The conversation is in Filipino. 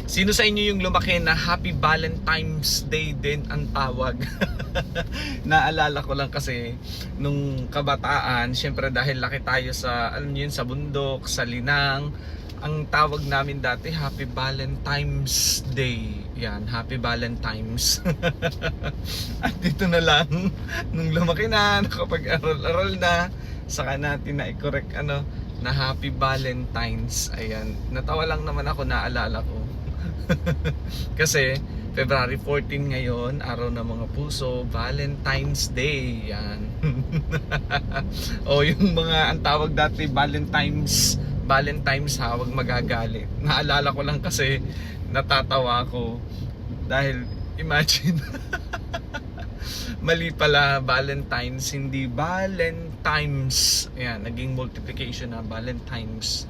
Sino sa inyo yung lumaki na Happy Valentine's Day din ang tawag? Naalala ko lang kasi nung kabataan, syempre dahil laki tayo sa, alam niyo yun, sa bundok, sa linang, ang tawag namin dati Happy Valentine's Day. Yan, Happy Valentine's. At dito na lang, nung lumaki na, nakapag-aral-aral na, saka natin na i-correct na Happy Valentine's. Ayan, natawa lang naman ako, naalala ko. Kasi February 14 ngayon, araw ng mga puso, Valentine's Day. Yan. O yung mga ang tawag dati Valentine's ha, wag magagalit. Naalala ko lang kasi natatawa ko dahil imagine mali pala, Valentine's, hindi Valentine's. Ayan, naging multiplication na Valentine's.